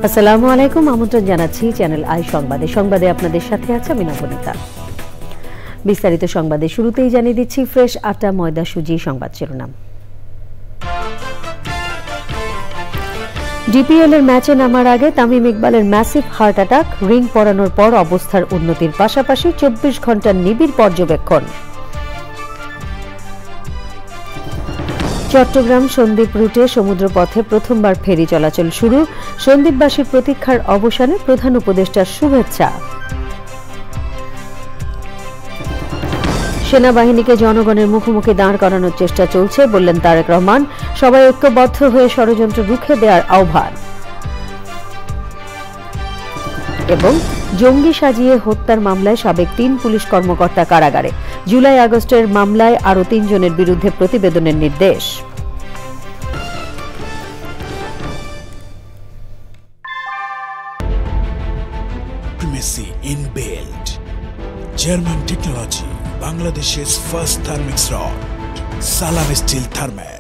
আসসালামু আলাইকুম, আমন্ত্রণ জানাচ্ছি চ্যানেল আই সংবাদে আপনাদের সাথে আছে আমি নবনীতা। বিস্তারিত সংবাদে শুরুতেই জানিয়ে দিচ্ছি ফ্রেশ আটা ময়দা সুজি সংবাদ শিরোনাম। ডিপিএল এর ম্যাচে নামার আগে তামিম ইকবালের ম্যাসিভ হার্ট অ্যাটাক, রিং পরানোর পর অবস্থার উন্নতির পাশাপাশি 24 ঘন্টার নিবিড় পর্যবেক্ষণ। চট্টগ্রাম সন্দ্বীপ রুটে সমুদ্রপথে প্রথমবার ফেরি চলাচল শুরু, সন্দ্বীপবাসীর প্রতীক্ষার অবসানে প্রধান উপদেষ্টার শুভেচ্ছা। সেনাবাহিনীকে জনগণের মুখোমুখি দাঁড় করানোর চেষ্টা চলছে বললেন তারেক রহমান, সবাই ঐক্যবদ্ধ হয়ে ষড়যন্ত্র রুখে দেওয়ার আহ্বান। এবং জঙ্গি সাজিয়ে হত্যার মামলায় সাবেক 3 পুলিশ কর্মকর্তা কারাগারে, জুলাই আগস্টের মামলায় আরও 3 জনের বিরুদ্ধে প্রতিবেদনের নির্দেশ। Primacy inbuilt. German technology, Bangladesh's first thermix rod, Salam Steel Thermax.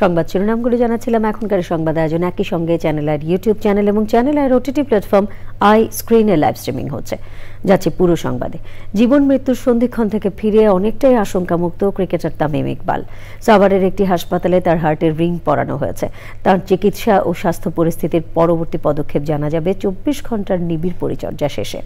সংবাদ শিরোনামগুলো জানাচ্ছিলাম। এখনকার সংবাদ আয়োজন একই সঙ্গে চ্যানেল আর ইউটিউব চ্যানেল এবং চ্যানেল আর ওটিটি প্ল্যাটফর্ম আই স্ক্রিনে লাইভ স্ট্রিমিং হচ্ছে। যাচ্ছে পুরো সংবাদে। জীবন মৃত্যুর সন্ধিক্ষণ থেকে ফিরে অনেকটাই আশঙ্কামুক্ত ক্রিকেটার তামিম ইকবাল। সাভারের একটি হাসপাতালে তার হার্টের রিং পরানো হয়েছে। তার চিকিৎসা ও স্বাস্থ্য পরিস্থিতির পরবর্তী পদক্ষেপ জানা যাবে 24 ঘন্টার নিবিড় পরিচর্যা শেষে।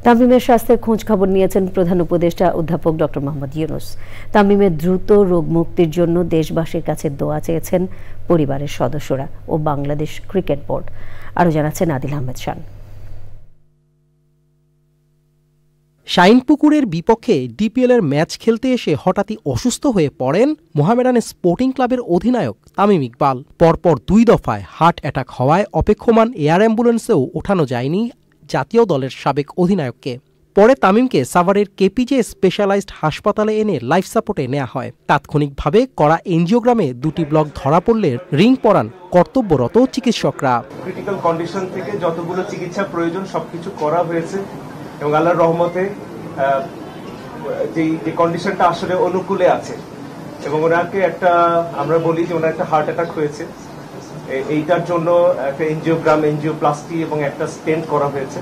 তামিমের স্বাস্থ্যের খোঁজ খবর নিয়েছেন প্রধান উপদেষ্টা অধ্যাপক ডক্টর মোহাম্মদ ইউনূস। তামিমের দ্রুত রোগ মুক্তির জন্য দেশবাসীর কাছে দোয়া চেয়েছেন পরিবারের সদস্যরা ও বাংলাদেশ ক্রিকেট বোর্ড। আরও জানাচ্ছেন আদিল আহমেদ শান। শাইনপুকুরের বিপক্ষে ডিপিএল এর ম্যাচ খেলতে এসে হঠাৎই অসুস্থ হয়ে পড়েন মোহামেডান স্পোর্টিং ক্লাবের অধিনায়ক তামিম ইকবাল। পরপর 2 দফায় হার্ট অ্যাটাক হওয়ায় অপেক্ষমান এয়ার অ্যাম্বুলেন্সেও ওঠানো যায়নি জাতীয় দলের সাবেক অধিনায়ককে। পরে তামিমকে সাভারের কেপিজে স্পেশালাইজড হাসপাতালে এনে লাইফ সাপোর্টে নেওয়া হয়। তাৎক্ষণিকভাবে করা এনজিওগ্রামে 2টি ব্লক ধরা পড়লে রিং পরান কর্তব্যরত চিকিৎসকরা। ক্রিটিক্যাল কন্ডিশন থেকে যতগুলো চিকিৎসা প্রয়োজন সবকিছু করা হয়েছে এবং আল্লাহর রহমতে যে কন্ডিশনটা আসলে অনুকূলে আছে এবং ওনাকে আমরা বলি যে ওনার একটা হার্ট অ্যাটাক হয়েছে। এইটার জন্য একটা এনজিওপ্লাস্টি এবং একটা স্টেন্ট করা হয়েছে।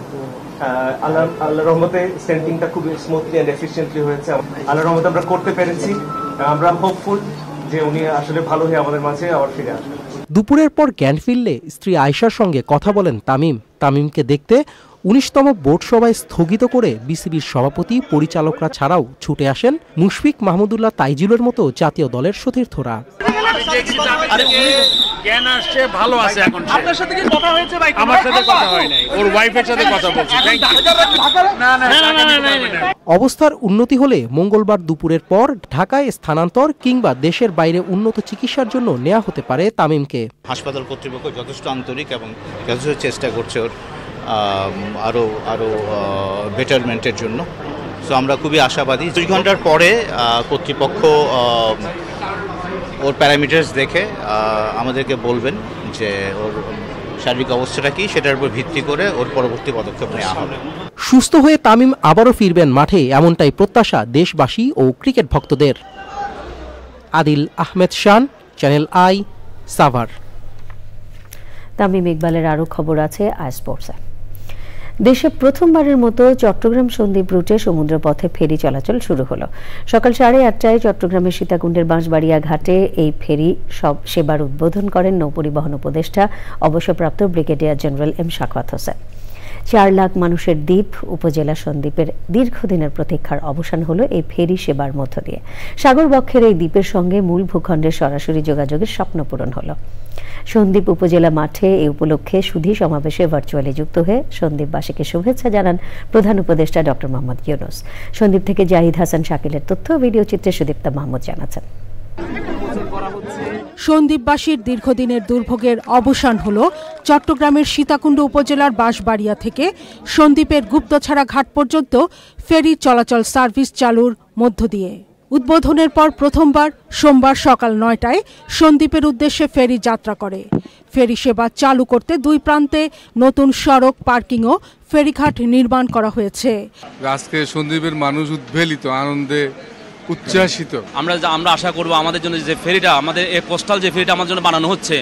আল্লাহর রহমতে স্টেন্টিংটা খুব স্মুথলি এন্ড এফিশিয়েন্টলি হয়েছে। আল্লাহর রহমতে আমরা করতে পেরেছি। আমরা হোপফুল যে উনি আসলে ভালো হয়ে আমাদের মাঝে আবার ফিরে আসবেন। দুপুরের পর জ্ঞান ফিরলে স্ত্রী আয়েশার সঙ্গে কথা বলেন তামিমকে দেখতে 19তম বোর্ড সভায় স্থগিত করে বিসিবির সভাপতি পরিচালকরা ছাড়াও ছুটে আসেন মুশফিক মাহমুদুল্লাহ তাইজুলের মতো জাতীয় দলের সতীর্থরা। অবস্থার উন্নতি হলে মঙ্গলবার দুপুরের পর ঢাকায় স্থানান্তর কিংবা দেশের বাইরে উন্নত চিকিৎসার জন্য নেওয়া হতে পারে তামিমকে। হাসপাতাল কর্তৃপক্ষ যথেষ্ট আন্তরিক এবং যথেষ্ট চেষ্টা করছে ওর আরো বেটারমেন্টের জন্য। সো আমরা খুবই আশাবাদী। 2 ঘন্টার পরে কর্তৃপক্ষ ওর প্যারামিটার্স দেখে আমাদেরকে বলবেন যে ওর শারীরিক অবস্থাটা কি, সেটার উপর ভিত্তি করে ওর পরবর্তী পদক্ষেপ নেওয়া হবে। সুস্থ হয়ে তামিম আবারও ফিরবেন মাঠে, এমনটাই প্রত্যাশা দেশবাসী ও ক্রিকেট ভক্তদের। আদিল আহমেদ শান, চ্যানেল আই, সাভার। তামিম ইকবালের আরও খবর আছে আই স্পোর্টসে। দেশে প্রথমবারের মতো চট্টগ্রাম সন্দ্বীপ রুটে সমুদ্রপথে ফেরি চলাচল শুরু হলো। সকাল 8:30টায় চট্টগ্রামের সীতাকুণ্ডের বাঁশবাড়িয়া ঘাটে এই ফেরি সেবার উদ্বোধন করেন নৌপরিবহন উপদেষ্টা অবসরপ্রাপ্ত brigadier general M Shakhawat Hossain. 4 lakh মানুষের দ্বীপ উপজেলা সন্দ্বীপের দীর্ঘদিনের প্রতীক্ষার অবসান হলো এই ফেরি সেবার মধ্য দিয়ে। সাগরবক্ষের এই দ্বীপের সঙ্গে মূল ভূখণ্ডের সরাসরি যোগাযোগের স্বপ্ন পূরণ হলো। সন্দ্বীপ উপজেলা মাঠে এই উপলক্ষে সুধী সমাবেশে ভার্চুয়ালি যুক্ত হয়ে সন্দ্বীপবাসীকে শুভেচ্ছা জানান প্রধান উপদেষ্টা ডক্টর মোহাম্মদ ইউনূস। সন্দ্বীপ থেকে জাহিদ হাসান শাকিলের তথ্য, ভিডিও চিত্রে সুদীপ্তা মাহমুদ জানাচ্ছেন। সন্দ্বীপবাসীর দীর্ঘদিনের দুর্ভোগের অবসান হলো চট্টগ্রামের সীতাকুণ্ড উপজেলার বাঁশবাড়িয়া থেকে সন্দ্বীপের গুপ্তছড়া ঘাট পর্যন্ত ফেরি চলাচল সার্ভিস চালুর মধ্য দিয়ে। উদ্বোধনের পর প্রথমবার সোমবার সকাল 9টায় সন্দ্বীপের উদ্দেশ্যে ফেরি যাত্রা করে। ফেরি সেবা চালু করতে 2 প্রান্তে নতুন সড়ক, পার্কিং ও ফেরিঘাট নির্মাণ করা হয়েছে। আজকে সন্দ্বীপের মানুষ উদ্বেলিত, আনন্দে উচ্ছ্বাসিত। আমরা আশা করব আমাদের জন্য যে ফেরিটা, আমাদের এই কোস্টাল যে ফেরিটা আমাদের জন্য বানানো হচ্ছে,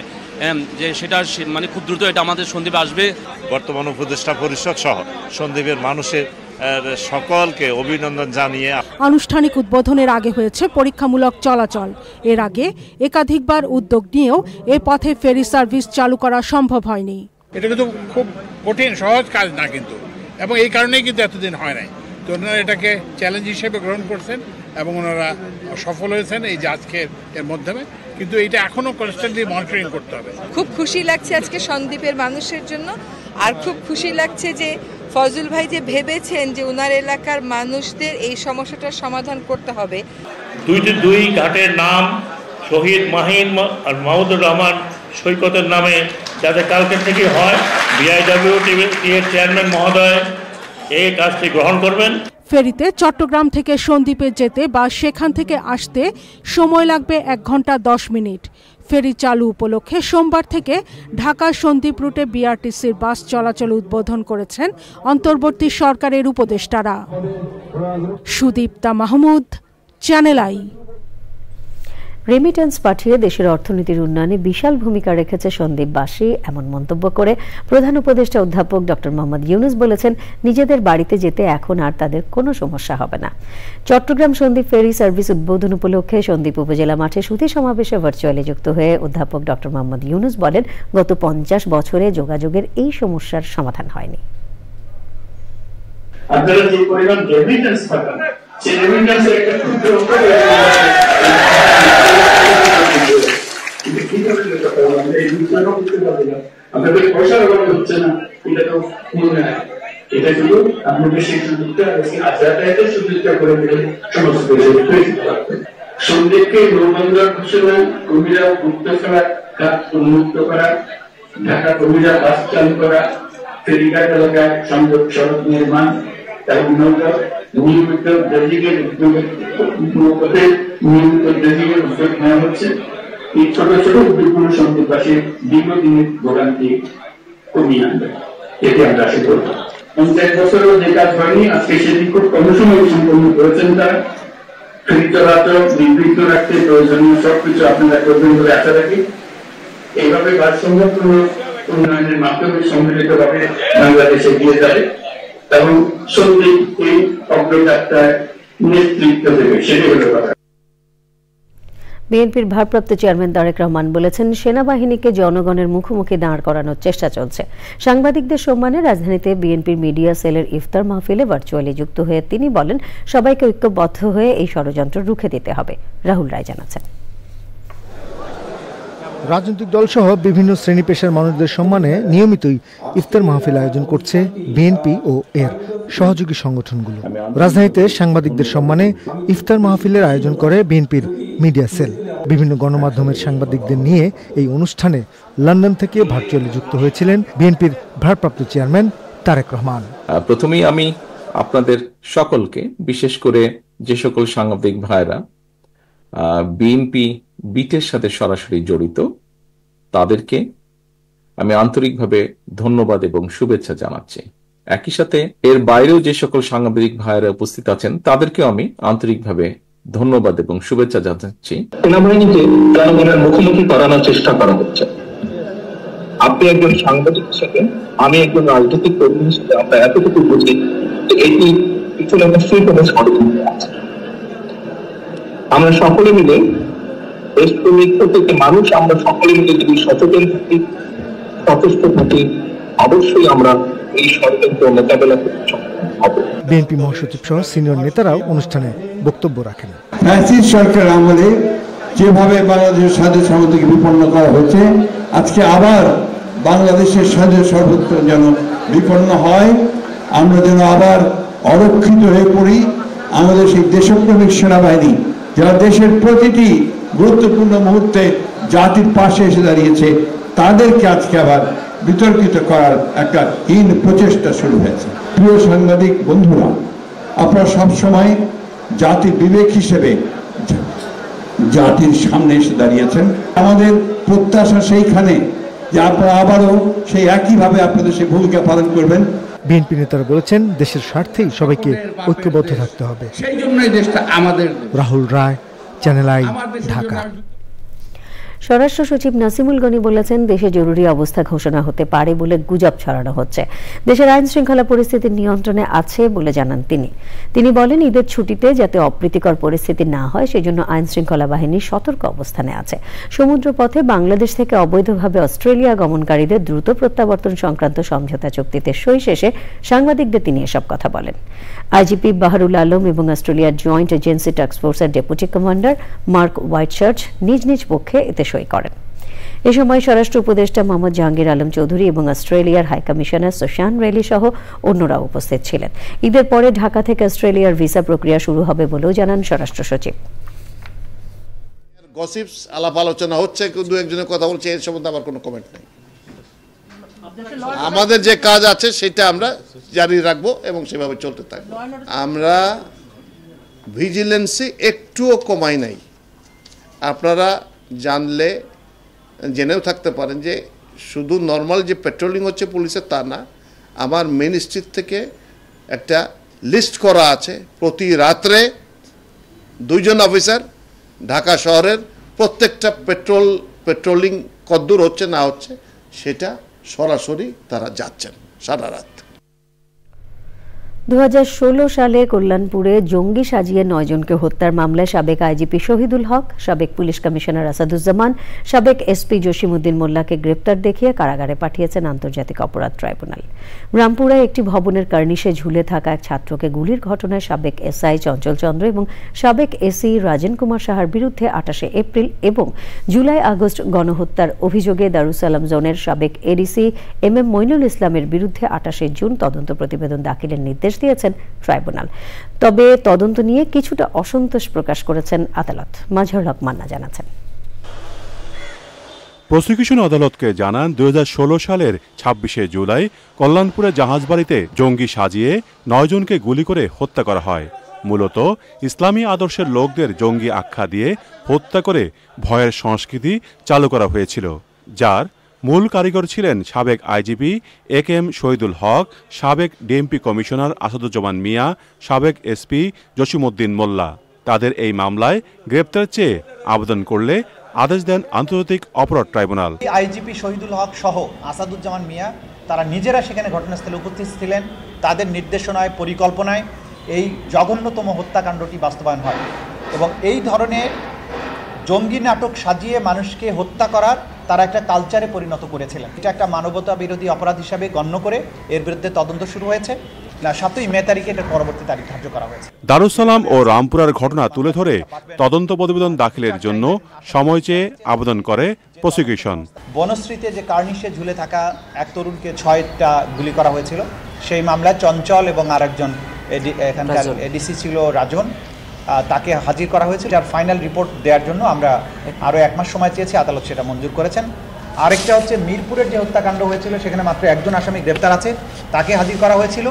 যে সেটা মানে খুব দ্রুত এটা আমাদের সন্দ্বীপে আসবে। বর্তমান উপদেষ্টা পরিষদ সহ সন্দ্বীপের মানুষের সকলকে অভিনন্দন জানিয়ে আনুষ্ঠানিক উদ্বোধনের আগে হয়েছে পরীক্ষামূলক চলাচল। এর আগে একাধিকবার উদ্যোগ নিয়েও এ পথে ফেরি সার্ভিস চালু করা সম্ভব হয়নি। এটা কিন্তু খুব কঠিন, সহজ কাজ না কিন্তু, এবং এই কারণেই কিন্তু এতদিন হয় নাই। তো ওনারা এটাকে চ্যালেঞ্জ হিসেবে গ্রহণ করছেন এবং ওনারা সফল হয়েছেন এই যে আজকের এর মাধ্যমে। কিন্তু এটা এখনো কনস্ট্যান্টলি মনিটরিং করতে হবে। খুব খুশি লাগছে আজকে সন্দ্বীপের মানুষের জন্য, আর খুব খুশি লাগছে যে ফজল ভাই যে ভেবেছেন যে ওনার এলাকার মানুষদের এই সমস্যাটার সমাধান করতে হবে। দুই ঘাটের নাম শহীদ মাহিন আর মাহমুদুর রহমান সৈকতের নামে যাতে কালকে থেকে হয়, বিআইডব্লিউটি এর চেয়ারম্যান মহোদয় এই কাজটি গ্রহণ করবেন। ফেরিতে চট্টগ্রাম থেকে সন্দ্বীপে যেতে বা সেখান থেকে আসতে সময় লাগবে 1 ঘন্টা 10 মিনিট। ফেরি চালু উপলক্ষে সোমবার থেকে ঢাকা সন্দ্বীপ রুটে বিআরটিসির বাস চলাচল উদ্বোধন করেছেন অন্তর্বর্তী সরকারের উপদেষ্টারা। Sudipta Mahmud, channel I. Remittance পাঠিয়ে দেশের অর্থনীতির উন্নয়নে বিশাল ভূমিকা রেখেছে সন্দ্বীপবাসী, এমন মন্তব্য করে প্রধান উপদেষ্টা অধ্যাপক ডক্টর মোহাম্মদ ইউনূস বলেছেন, নিজেদের বাড়িতে যেতে এখন আর তাদের কোনো সমস্যা হবে না। চট্টগ্রাম সন্দ্বীপ ফেরি সার্ভিস উদ্বোধন উপলক্ষে সন্দ্বীপ উপজেলা মাঠে সুধী সমাবেশে ভার্চুয়ালি যুক্ত হয়ে অধ্যাপক ডক্টর মোহাম্মদ ইউনূস বলেন, গত 50 বছরে যোগাযোগের এই সমস্যার সমাধান হয়নি। আপনারা যে পরিমাণ রেমিটেন্স পাঠান, সেই রেমিটেন্সের একটা ক্ষুদ্র আপনাদের পয়সার অভাব হচ্ছে না, এটা তো মনে হয়। এটা শুধু আপনাদের সেই সুযোগটা যাতায়াতের সুযোগটা করে দিলে সমস্ত সন্দ্বীপকে নৌবন্দর ঘোষণা, কবিরা গুপ্তছড়া খাত উন্মুক্ত করা, ঢাকা কবিরা বাস চালু করা, ফেরিঘাট এলাকায় সংযোগ সড়ক নির্মাণ এবং নৌকা নিয়মিত ড্রেজিংয়ের নৌপথে নিয়মিত ড্রেজিংয়ের উদ্যোগ নেওয়া হচ্ছে। এই ছোট ছোট উদ্যোগগুলো সন্দ্বীপবাসীর দীর্ঘদিনের ভোগান্তি কমিয়ে আনবে, এতে আমরা আশা করব। 50 বছরও যে কাজ হয়নি, আজকে সেটি খুব কম সময়ে সম্পন্ন করেছেন তারা। ফেরি চলাচল নির্বিঘ্ন রাখতে প্রয়োজনীয় সবকিছু আপনারা করবেন বলে আশা রাখি। এইভাবে ভারসাম্যপূর্ণ উন্নয়নের মাধ্যমে সম্মিলিতভাবে বাংলাদেশে এগিয়ে যাবে এবং সন্দ্বীপ এই অগ্রযাত্রায় নেতৃত্ব দেবে, সেটাই হলো কথা। বিএনপির ভারপ্রাপ্ত চেয়ারম্যান তারেক রহমান বলেছেন, সেনাবাহিনীকে জনগণের মুখোমুখি দাঁড় করানোর চেষ্টা চলছে। সাংবাদিকদের সম্মানে রাজধানীতে বিএনপির মিডিয়া সেলের ইফতার মাহফিলে ভার্চুয়ালি যুক্ত হয়ে তিনি বলেন, সবাইকে ঐক্যবদ্ধ হয়ে এই ষড়যন্ত্র রুখে দিতে হবে। রাহুল রায় জানাচ্ছেন। রাজনৈতিক দলসহ বিভিন্ন শ্রেণী পেশার মানুষদের সম্মানে নিয়মিতই ইফতার মাহফিল আয়োজন করছে বিএনপি ও এর সহযোগী সংগঠনগুলো। রাজধানীতে সাংবাদিকদের সম্মানে ইফতার মাহফিলের আয়োজন করে বিএনপির মিডিয়া সেল। বিভিন্ন গণমাধ্যমের সাংবাদিকদের নিয়ে এই অনুষ্ঠানে লন্ডন থেকে ভার্চুয়ালি যুক্ত হয়েছিলেন বিএনপির ভারপ্রাপ্ত চেয়ারম্যান তারেক রহমান। প্রথমেই আমি আপনাদের সকলকে, বিশেষ করে যে সকল সাংবাদিক ভাইরা বিএনপি বিটের সাথে সরাসরি জড়িত, তাদেরকে আমি আন্তরিকভাবে ধন্যবাদ এবং শুভেচ্ছা জানাচ্ছি। একই সাথে এর বাইরেও যে সকল সাংবাদিক ভাইয়েরা উপস্থিত আছেন, তাদেরকেও আমি আন্তরিকভাবে ধন্যবাদ এবং শুভেচ্ছা জানাচ্ছি। সেনাবাহিনীকে জনগণের মুখোমুখি করানোর চেষ্টা করা হচ্ছে। আপনি একজন সাংবাদিক হিসেবে, আমি একজন রাজনৈতিক কর্মী হিসেবে আমরা এতটুকু বুঝি যে এটি পিছনে নিশ্চয়ই কোনো ষড়যন্ত্র আছে। আমরা সকলে মিলে দেশপ্রেমিক থেকে মানুষ, আমরা সকলে মিলে যদি সচেতন থাকি, সচেষ্ট থাকি, অবশ্যই আমরা এই ষড়যন্ত্র মোকাবেলা করতে সক্ষম হব। বিএনপি মহাসচিব সহ সিনিয়র নেতারাও অনুষ্ঠানে বক্তব্য রাখেন। ফ্যাসিস্ট সরকার আমলে যেভাবে বাংলাদেশের স্বাধীন সার্বভৌমত্বকে বিপন্ন করা হয়েছে, আজকে আবার বাংলাদেশের স্বাধীন সার্বভৌমত্ব যেন বিপন্ন হয়, আমরা যেন আবার অরক্ষিত হয়ে পড়ি। আমাদের সেই দেশপ্রেমিক সেনাবাহিনী যারা দেশের প্রতিটি গুরুত্বপূর্ণ মুহূর্তে জাতির পাশে এসে দাঁড়িয়েছে, তাদেরকে আজকে আবার বিতর্কিত করার একটা হীন প্রচেষ্টা শুরু হয়েছে। প্রিয় সাংবাদিক বন্ধুরা, আপনারা সবসময় জাতির বিবেক হিসেবে জাতির সামনে এসে দাঁড়িয়েছেন। আমাদের প্রত্যাশা সেইখানে যে আপনারা আবারও সেই একইভাবে আপনাদের সেই ভূমিকা পালন করবেন। বিএনপি নেতারা বলেছেন, দেশের স্বার্থেই সবাইকে ঐক্যবদ্ধ থাকতে হবে। সেই জন্যই দেশটা আমাদের। রাহুল রায়, চ্যানেল আই, ঢাকা। স্বরাষ্ট্র সচিব নাসিমুল গনি বলেছেন, দেশে জরুরি অবস্থা ঘোষণা হতে পারে বলে গুজব ছড়ানো হচ্ছে। দেশের আইন শৃঙ্খলা পরিস্থিতি নিয়ন্ত্রণে আছে বলে জানান তিনি বলেন, ঈদের ছুটিতে যাতে অপ্রীতিকর পরিস্থিতি না হয় সেজন্য আইন শৃঙ্খলা বাহিনী সতর্ক অবস্থানে আছে। সমুদ্রপথে বাংলাদেশ থেকে অবৈধভাবে অস্ট্রেলিয়া গমনকারীদের দ্রুত প্রত্যাবর্তন সংক্রান্ত সমঝোতা চুক্তিতে সই শেষে সাংবাদিকদের তিনি এসব কথা বলেন। আইজিপি বাহারুল আলম এবং অস্ট্রেলিয়ার জয়েন্ট এজেন্সি টাস্কফোর্সের ডেপুটি কমান্ডার মার্ক হোয়াইটশার্চ নিজ নিজ পক্ষে এতে সই করেন। এ সময় স্বরাষ্ট্র উপদেষ্টা মোহাম্মদ জাহাঙ্গীর আলম চৌধুরী এবং অস্ট্রেলিয়ার হাইকমিশনার সোশান রেলি সহ অন্যরা উপস্থিত ছিলেন। ঈদের পরে ঢাকা থেকে অস্ট্রেলিয়ার ভিসা প্রক্রিয়া শুরু হবে বলেও জানান স্বরাষ্ট্র সচিব। গসিপস আলাপ আলোচনা হচ্ছে, দু একজনের কথা বলছে, এর সম্বন্ধে আমার কোনো কমেন্ট নেই। আমাদের যে কাজ আছে সেটা আমরা জারি রাখবো এবং সেভাবে চলতে থাকবো। আমরা ভিজিলেন্সি একটুও কমাই নাই। আপনারা জানলে জেনেও থাকতে পারেন যে শুধু নর্মাল যে পেট্রোলিং হচ্ছে পুলিশের তা না, আমার মিনিস্ট্রির থেকে একটা লিস্ট করা আছে, প্রতি রাত্রে 2 জন অফিসার ঢাকা শহরের প্রত্যেকটা পেট্রোলিং কদ্দূর হচ্ছে না হচ্ছে সেটা সরাসরি তারা যাচ্ছেন সারা রাত। 2016 সালে কল্যাণপুরে জঙ্গি সাজিয়ে 9 জনকে হত্যার মামলায় সাবেক আইজিপি শহীদুল হক, সাবেক পুলিশ কমিশনার আসাদুজ্জামান, সাবেক এসপি জসিমউদ্দিন মোল্লাকে গ্রেপ্তার দেখিয়ে কারাগারে পাঠিয়েছেন আন্তর্জাতিক অপরাধ ট্রাইব্যুনাল। রামপুরায় একটি ভবনের কার্নিশে ঝুলে থাকা এক ছাত্রকে গুলির ঘটনায় সাবেক এসআই চঞ্চল চন্দ্র এবং সাবেক এসি রাজেন কুমার সাহার বিরুদ্ধে 28 এপ্রিল এবং জুলাই আগস্ট গণহত্যার অভিযোগে দারুসালাম জোনের সাবেক এডিসি MM মইনুল ইসলামের বিরুদ্ধে 28 জুন তদন্ত প্রতিবেদন দাখিলের নির্দেশ দিয়েছেন ট্রাইব্যুনাল। তবে তদন্ত নিয়ে কিছুটা অসন্তোষ প্রকাশ করেছেন আদালত। মাজহারুল হক মান্না জানাচ্ছেন। প্রসিকিউশন আদালতকে জানান, 2016 সালের 26শে জুলাই কল্যাণপুরে জাহাজবাড়িতে জঙ্গি সাজিয়ে 9 জনকে গুলি করে হত্যা করা হয়। মূলত ইসলামী আদর্শের লোকদের জঙ্গি আখ্যা দিয়ে হত্যা করে ভয়ের সংস্কৃতি চালু করা হয়েছিল, যার মূল কারিগর ছিলেন সাবেক আইজিপি AKM শহীদুল হক, সাবেক ডিএমপি কমিশনার আসাদুজ্জামান মিয়া, সাবেক এসপি জসিমউদ্দিন মোল্লা। তাদের এই মামলায় গ্রেপ্তার চেয়ে আবেদন করলে আদেশ দেন আন্তর্জাতিক অপরাধ ট্রাইব্যুনাল। আইজিপি শহীদুল হক সহ আসাদুজ্জামান মিয়া তারা নিজেরা সেখানে ঘটনাস্থলে উপস্থিত ছিলেন। তাদের নির্দেশনায়, পরিকল্পনায় এই জঘন্যতম হত্যাকাণ্ডটি বাস্তবায়ন হয় এবং এই ধরনের জঙ্গি নাটক সাজিয়ে মানুষকে হত্যা করার তারা একটা কালচারে পরিণত করেছিলেন। এটা একটা মানবতা বিরোধী অপরাধ হিসাবে গণ্য করে এর বিরুদ্ধে তদন্ত শুরু হয়েছে। 7ই মে তারিখে এটার পরবর্তী তারিখ ধার্য করা হয়েছে। দারুসালাম ও রামপুরার ঘটনা তুলে ধরে তদন্ত প্রতিবেদন দাখিলের জন্য সময় চেয়ে আবেদন করে প্রসিকিউশন। বনশ্রীতে যে কার্নিশে ঝুলে থাকা এক তরুণকে 6টা গুলি করা হয়েছিল, সেই মামলায় চঞ্চল এবং আরেকজন এখানকার এডিসি ছিল রাজন, তাকে হাজির করা হয়েছে। যার ফাইনাল রিপোর্ট দেওয়ার জন্য আমরা আরও 1 মাস সময় চেয়েছি, আদালত সেটা মঞ্জুর করেছেন। আরেকটা হচ্ছে মিরপুরের যে হত্যাকাণ্ড হয়েছিল, সেখানে মাত্র 1 জন আসামি গ্রেপ্তার আছে, তাকে হাজির করা হয়েছিল।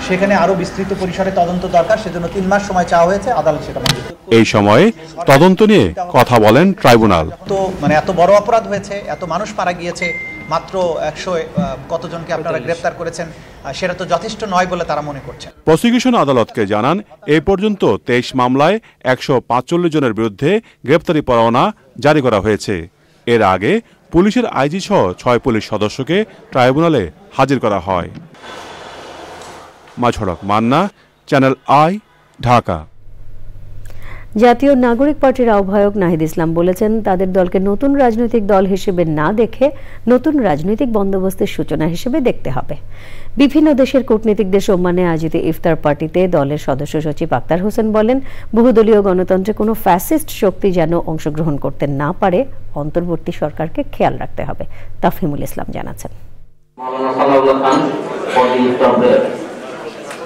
সেখানে আরও বিস্তৃত পরিসরে তদন্ত দরকার, সেজন্য 3 মাস সময় চাওয়া হয়েছে, আদালত সেটা মঞ্জুর। এই সময়ে তদন্ত নিয়ে কথা বলেন ট্রাইব্যুনাল। তো এত বড় অপরাধ হয়েছে, এত মানুষ মারা গিয়েছে, মাত্র 100 কতজনকে আপনারা গ্রেপ্তার করেছেন, সেটা তো যথেষ্ট নয় বলে তারা মনে করছেন। প্রসিকিউশন আদালতকে জানান, এই পর্যন্ত 23 মামলায় 145 জনের বিরুদ্ধে গ্রেপ্তারি পরোয়ানা জারি করা হয়েছে। এর আগে পুলিশের আইজি সহ 6 পুলিশ সদস্যকে ট্রাইব্যুনালে হাজির করা হয়। মাজহারুল হক মান্না, চ্যানেল আই, ঢাকা। জাতীয় নাগরিক পার্টির আহ্বায়ক নাহিদ ইসলাম বলেছেন, তাদের দলকে নতুন রাজনৈতিক দল হিসেবে না দেখে নতুন রাজনৈতিক বন্দোবস্তের সূচনা হিসেবে দেখতে হবে। বিভিন্ন দেশের কূটনীতিকদের সম্মানে আয়োজিত ইফতার পার্টিতে দলের সদস্য সচিব আক্তার হোসেন বলেন, বহুদলীয় গণতন্ত্রে কোনো ফ্যাসিস্ট শক্তি যেন অংশগ্রহণ করতে না পারে, অন্তর্বর্তী সরকারকে খেয়াল রাখতে হবে। তাফহিমুল ইসলাম জানাচ্ছেন।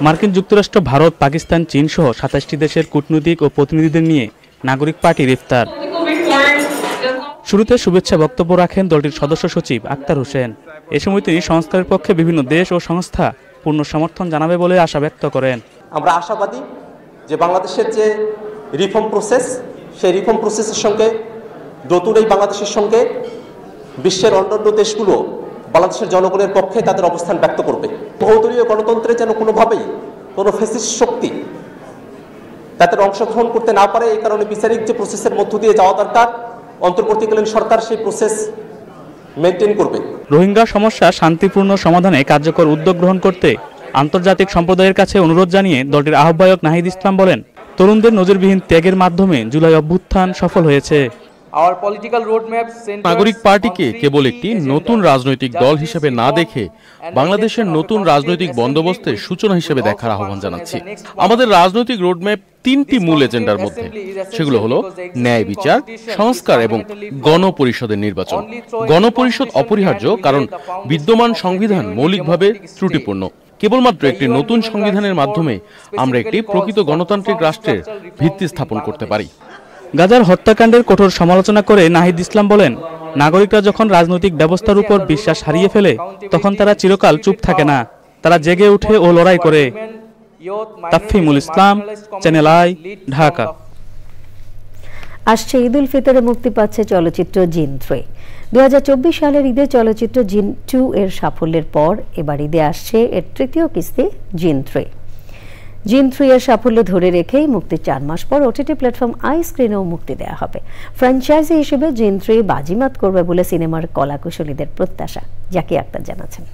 মার্কিন যুক্তরাষ্ট্র, ভারত, পাকিস্তান, চীন সহ 27টি দেশের কূটনৈতিক ও প্রতিনিধিদের নিয়ে নাগরিক পার্টির ইফতার। শুরুতে শুভেচ্ছা বক্তব্য রাখেন দলটির সদস্য সচিব আক্তার হোসেন। এ সময় তিনি সংস্কারের পক্ষে বিভিন্ন দেশ ও সংস্থা পূর্ণ সমর্থন জানাবে বলে আশা ব্যক্ত করেন। আমরা আশাবাদী যে বাংলাদেশের যে রিফর্ম প্রসেস, সেই রিফর্ম প্রসেসের সঙ্গে নতুন এই বাংলাদেশের সঙ্গে বিশ্বের অন্যান্য দেশগুলো বাংলাদেশের জনগণের পক্ষে তাদের অবস্থান ব্যক্ত করবে। বহুদলীয় গণতন্ত্রে যেন কোনোভাবেই কোনো ফ্যাসিস্ট শক্তি তাদের অংশগ্রহণ করতে না পারে, এই কারণে বিচারিক যে প্রসেসের মধ্য দিয়ে যাওয়া দরকার, অন্তর্বর্তীকালীন সরকার সেই প্রসেস মেনটেন করবে। রোহিঙ্গা সমস্যা শান্তিপূর্ণ সমাধানে কার্যকর উদ্যোগ গ্রহণ করতে আন্তর্জাতিক সম্প্রদায়ের কাছে অনুরোধ জানিয়ে দলটির আহ্বায়ক নাহিদ ইসলাম বলেন, তরুণদের নজিরবিহীন ত্যাগের মাধ্যমে জুলাই অভ্যুত্থান সফল হয়েছে। নাগরিক পার্টিকে কেবল একটি নতুন রাজনৈতিক দল হিসেবে না দেখে বাংলাদেশের নতুন রাজনৈতিক বন্দোবস্তের সূচনা হিসেবে দেখার আহ্বান জানাচ্ছি। আমাদের রাজনৈতিক রোডম্যাপ তিনটি মূল এজেন্ডার মধ্যে, সেগুলো হলো ন্যায় বিচার, সংস্কার এবং গণপরিষদের নির্বাচন। গণপরিষদ অপরিহার্য, কারণ বিদ্যমান সংবিধান মৌলিকভাবে ত্রুটিপূর্ণ। কেবলমাত্র একটি নতুন সংবিধানের মাধ্যমে আমরা একটি প্রকৃত গণতান্ত্রিক রাষ্ট্রের ভিত্তি স্থাপন করতে পারি। গাজার হত্যাকাণ্ডের কঠোর সমালোচনা করে নাহিদ ইসলাম বলেন, নাগরিকরা যখন রাজনৈতিক ব্যবস্থার উপর বিশ্বাস হারিয়ে ফেলে তখন তারা চিরকাল চুপ থাকে না, তারা জেগে ওঠে ও লড়াই করে। তাফহিমুল ইসলাম, চ্যানেল আই, ঢাকা। আসছে ঈদ উল ফিতরে মুক্তি পাচ্ছে চলচ্চিত্র জিন 3। 2024 সালের ঈদে চলচ্চিত্র জিন 2 এর সাফল্যের পর এবার ঈদে আসছে এর তৃতীয় কিস্তি জিন 3। জিন 3 এর সাফল্য ধরে রেখেই মুক্তির 4 মাস পর ওটিটি প্ল্যাটফর্ম আই স্ক্রিনেও মুক্তি দেওয়া হবে। ফ্র্যাঞ্চাইজি হিসেবে জিন 3 বাজিমাত করবে বলে সিনেমার কলাকুশলীদের প্রত্যাশা। জাকি আক্তার জানাচ্ছেন।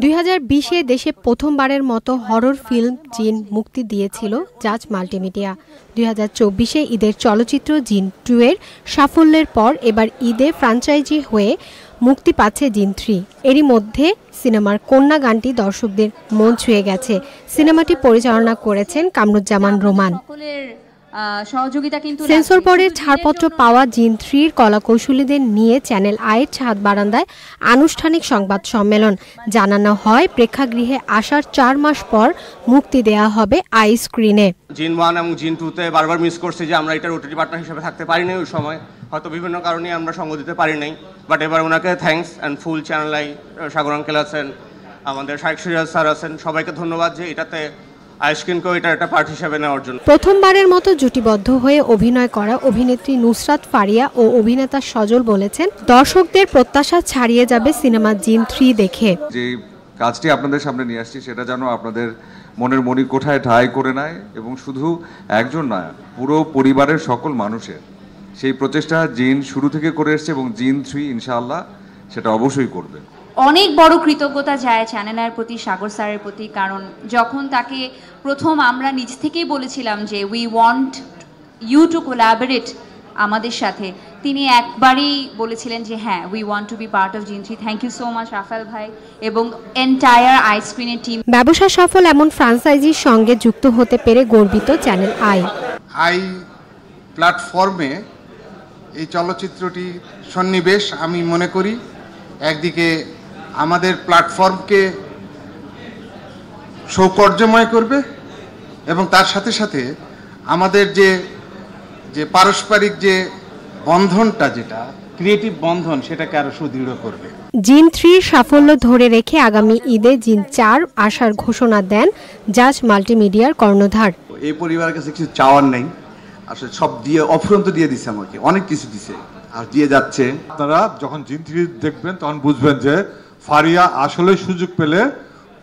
2020-এ দেশে প্রথমবারের মতো হরর ফিল্ম জিন মুক্তি দিয়েছিল জাজ মাল্টিমিডিয়া। 2024-এ ঈদের চলচ্চিত্র জিন 2 এর সাফল্যের পর এবার ঈদে ফ্র্যাঞ্চাইজি হয়ে মুক্তি পাচ্ছে জিন 3। এরই মধ্যে সিনেমার কন্যা গানটি দর্শকদের মন ছুঁয়ে গেছে। সিনেমাটি পরিচালনা করেছেন কামরুজ্জামান রোমান। সেন্সর বোর্ডের ছাড়পত্র পাওয়া জিন 3 কলাকৌশলীদের নিয়ে চ্যানেল আইয়ের ছাদ বারান্দায় আনুষ্ঠানিক সংবাদ সম্মেলন। জানানো হয়, প্রেক্ষাগৃহে আসার 4 মাস পর মুক্তি দেয়া হবে আই স্ক্রিনে। জিন 1 এবং জিন 2 তে বারবার মিস করছি যে আমরা এটার ওটিটি পার্টনার হিসেবে থাকতে পারিনি। ওই সময় হয়তো বিভিন্ন কারণে আমরা সঙ্গ দিতে পারি নাই, বাট এবার ওনাকে thanks and full channel I, Sagar uncle আছেন, আমাদের শাইখ সিরাজ স্যার আছেন, সবাইকে ধন্যবাদ যে এটাতে আইস্ক্রিনকেও এটা একটা পার্ট হিসেবে নেওয়ার জন্য। প্রথমবারের মতো জুটিবদ্ধ হয়ে অভিনয় করা অভিনেত্রী নুসরাত ফারিয়া ও অভিনেতা সজল বলেছেন, দর্শকদের প্রত্যাশা ছাড়িয়ে যাবে সিনেমা জিন 3 দেখে। যে কাজটি আপনাদের সামনে নিয়ে আসছি সেটা যেন আপনাদের মনের মণিকোঠায় ঠাঁই করে নেয় এবং শুধু একজন নয়, পুরো পরিবারের সকল মানুষের সেই প্রচেষ্টা জিন শুরু থেকে করে এসছে এবং জিন 3 ইনশাআল্লাহ সেটা অবশ্যই করবে। অনেক বড় কৃতজ্ঞতা যায় চ্যানেলের প্রতি, সাগর স্যারের প্রতি, কারণ যখন তাকে প্রথম আমরা নিজ থেকেই বলেছিলাম যে we want you to collaborate আমাদের সাথে, তিনি একবারই বলেছিলেন যে হ্যাঁ, we want to be part of জিন 3। Thank you so much Rafel ভাই এবং এন্টায়ার আই স্ক্রিনের টিম। ব্যবসা সফল এমন ফ্র্যাঞ্চাইজির সঙ্গে যুক্ত হতে পেরে গর্বিত চ্যানেল আই। আই প্ল্যাটফর্মে এই চলচ্চিত্রটি সন্নিবেশ আমি মনে করি একদিকে আমাদের প্ল্যাটফর্মকে সৌকর্যময় করবে এবং তার সাথে সাথে আমাদের যে পারস্পরিক যে বন্ধনটা, যেটা ক্রিয়েটিভ বন্ধন, সেটাকে আরো সুদৃঢ় করবে। জিন 3 সাফল্য ধরে রেখে আগামী ঈদে জিন 4 আসার ঘোষণা দেন জাজ মাল্টিমিডিয়ার কর্ণধার। এই পরিবারের কাছে কিছু চাওয়ার নেই, আসলে সব দিয়ে অফুরন্ত দিয়ে দিচ্ছে, আমাকে অনেক কিছু দিছে আর দিয়ে যাচ্ছে। আপনারা যখন জিন 3 দেখবেন তখন বুঝবেন যে ফারিয়া আসলে সুযোগ পেলে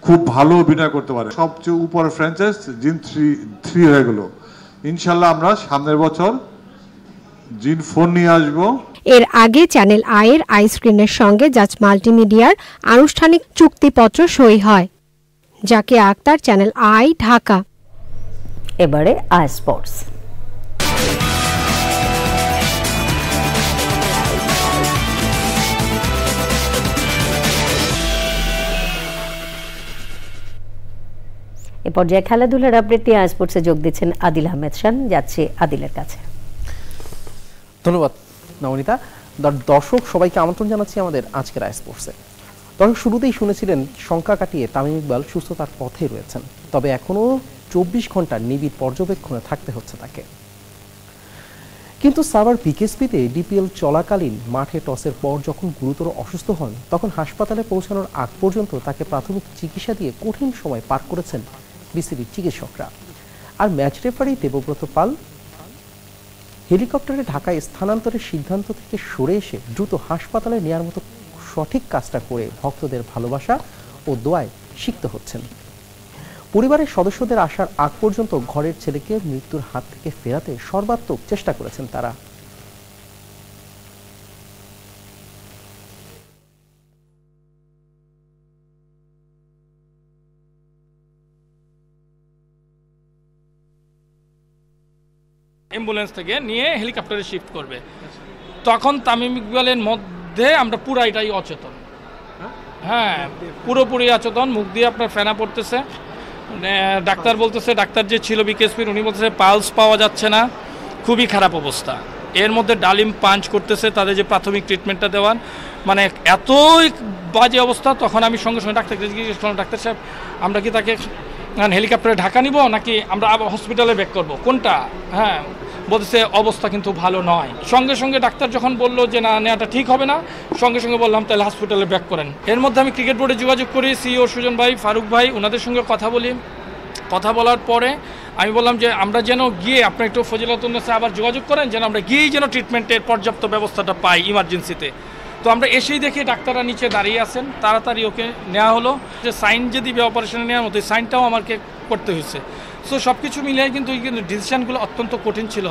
খুব ভালো অভিনয় করতে পারে। সবচেয়ে উপরে ফ্র্যাঞ্চাইজ জিন 3 হয়ে গেল। ইনশাল্লাহ আমরা সামনের বছর জিন 4 নিয়ে আসবো। এর আগে চ্যানেল আইয়ের আই স্ক্রিনের সঙ্গে জাজ মাল্টিমিডিয়ার আনুষ্ঠানিক চুক্তিপত্র সই হয়। Zaki Akhtar, Channel I, Dhaka. এবারে আই স্পোর্টস। এ পর্যায়ে খেলাধুলার আপডেট নিয়ে আই স্পোর্টসে যোগ দিচ্ছেন আদিল আহমেদ শান। যাচ্ছে আদিলের কাছে। ধন্যবাদ নবনীতা। দর্শক সবাইকে আমন্ত্রণ জানাচ্ছি আমাদের আজকের আই স্পোর্টসে। দর্শক শুরুতেই শুনেছিলেন শঙ্কা কাটিয়ে তামিম ইকবাল সুস্থতার পথে রয়েছেন, তবে এখনও 24 ঘন্টা নিবিড় পর্যবেক্ষণে থাকতে হচ্ছে তাকে। কিন্তু সাভার পিকেএসপিতে ডিপিএল চলাকালীন মাঠে টসের পর যখন গুরুতর অসুস্থ হন, তখন হাসপাতালে পৌঁছানোর আগ পর্যন্ত তাকে প্রাথমিক চিকিৎসা দিয়ে কঠিন সময় পার করেছেন বিসিবির চিকিৎসকরা। আর ম্যাচ রেফারি দেবব্রত পাল হেলিকপ্টারে ঢাকায় স্থানান্তরের সিদ্ধান্ত থেকে সরে এসে দ্রুত হাসপাতালে নেওয়ার মতো সঠিক কাজটা করে ভক্তদের ভালোবাসা ও দোয়ায় সিক্ত হচ্ছেন। পরিবারের সদস্যদের আসার আগ পর্যন্ত ঘরের ছেলেকে মৃত্যুর হাত থেকে ফেরাতে সর্বাত্মক চেষ্টা করেছেন তারা। অ্যাম্বুলেন্স থেকে নিয়ে হেলিকপ্টারে শিফট করবে। তখন তামিম ইকবালের মধ্যে আমরা পুরাইটাই অচেতন, হ্যাঁ পুরোপুরি অচেতন, মুখ দিয়ে আপনার ফেনা পড়তেছে। ডাক্তার বলতেছে, ডাক্তার যে ছিল বিকেএসপির উনি বলতেছে পালস পাওয়া যাচ্ছে না, খুবই খারাপ অবস্থা। এর মধ্যে ডালিম পাঞ্চ করতেছে, তাদের যে প্রাথমিক ট্রিটমেন্টটা দেওয়ান মানে এতই বাজে অবস্থা। তখন আমি সঙ্গে সঙ্গে ডাক্তারকে জিজ্ঞেস করলাম, ডাক্তার সাহেব আমরা কি তাকে হেলিকপ্টারে ঢাকা নিব নাকি আমরা আবার হসপিটালে ব্যাক করব, কোনটা? হ্যাঁ বলতেছে অবস্থা কিন্তু ভালো নয়। সঙ্গে সঙ্গে ডাক্তার যখন বললো যে না নেওয়াটা ঠিক হবে না, সঙ্গে সঙ্গে বললাম তাহলে হসপিটালে ব্যাক করেন। এর মধ্যে আমি ক্রিকেট বোর্ডে যোগাযোগ করি, সিইও সুজন ভাই, ফারুক ভাই, ওনাদের সঙ্গে কথা বলি। কথা বলার পরে আমি বললাম যে আমরা যেন গিয়ে আপনি একটু ফজিলাতুন্নেসা আবার যোগাযোগ করেন যেন আমরা গিয়েই যেন ট্রিটমেন্টের পর্যাপ্ত ব্যবস্থাটা পাই ইমার্জেন্সিতে। তো আমরা এসেই দেখি ডাক্তাররা নিচে দাঁড়িয়ে আছেন, তাড়াতাড়ি ওকে নেওয়া হলো। যে সাইন যে দিবে অপারেশনে নেওয়ার মতো, এই সাইনটাও আমাকে করতে হয়েছে। সো সব কিছু মিলিয়ে কিন্তু এই ডিসিশনগুলো অত্যন্ত কঠিন ছিল।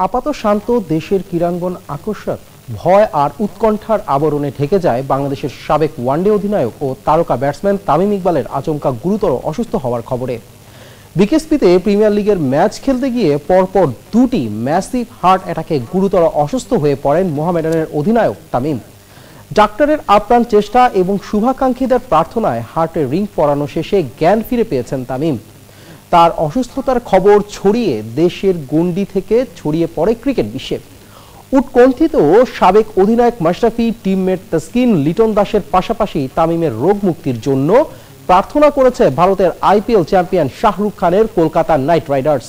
আপাত শান্ত দেশের ক্রীড়াঙ্গন আকস্মাত ভয় আর উৎকণ্ঠার আবরণে ঢেকে যায় বাংলাদেশের সাবেক ওয়ানডে অধিনায়ক ও তারকা ব্যাটসম্যান তামিম ইকবালের আচমকা গুরুতর অসুস্থ হওয়ার খবরে। বিকেএসপিতে প্রিমিয়ার লিগের ম্যাচ খেলতে গিয়ে পরপর দুটি ম্যাসিভ হার্ট অ্যাটাকে গুরুতর অসুস্থ হয়ে পড়েন মোহামেডানের অধিনায়ক তামিম। ডাক্তারের আপ্রাণ চেষ্টা এবং শুভাকাঙ্ক্ষীদের প্রার্থনায় হার্টে রিং পরানো শেষে জ্ঞান ফিরে পেয়েছেন তামিম। তার অসুস্থতার খবর ছড়িয়ে দেশের গণ্ডি থেকে ছড়িয়ে পড়ে ক্রিকেট বিশ্বে। উৎকণ্ঠিত সাবেক অধিনায়ক মাশরাফি, টিমমেট তাসকিন, লিটন দাসের পাশাপাশি তামিমের রোগ মুক্তির জন্য প্রার্থনা করেছে ভারতের আইপিএল চ্যাম্পিয়ন শাহরুখ খানের কলকাতা নাইট রাইডার্স।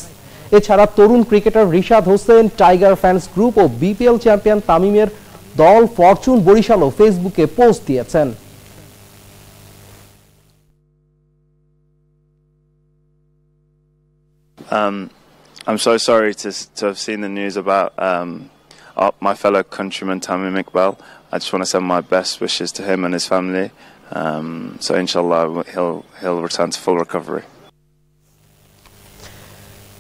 এছাড়া তরুণ cricketer Rishad Hossain, tiger fans group ও বিপিএল চ্যাম্পিয়ন তামিমের দল ফরচুন বরিশালও ফেসবুকে পোস্ট দিয়েছেন। I'm so sorry to have seen the news about my fellow countryman Tamim Iqbal. I just want to send my best wishes to him and his family. So inshallah he'll return to full recovery.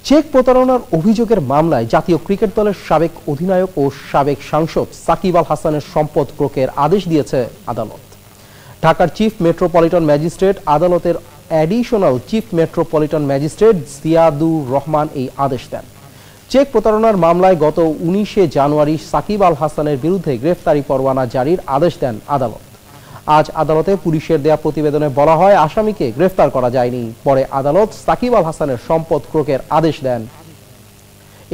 Cheque প্রতারণার অভিযোগের মামলায় জাতীয় cricket দলের সাবেক অধিনায়ক ও সাবেক সাংসদ সাকিব আল হাসানের সম্পদ ক্রোকের আদেশ দিয়েছে আদালত। ঢাকার চিফ মেট্রোপলিটন ম্যাজিস্ট্রেট আদালতের additional chief metropolitan magistrate Ziadur Rahman এই আদেশ দেন। চেক প্রতারণার মামলায় গত 19শে জানুয়ারি সাকিব আল হাসানের বিরুদ্ধে গ্রেফতারি পরোয়ানা জারির আদেশ দেন আদালত। আজ আদালতে পুলিশের দেয়া প্রতিবেদনে বলা হয় আসামিকে গ্রেফতার করা যায়নি। পরে আদালত সাকিব আল হাসানের সম্পদ ক্রোকের আদেশ দেন।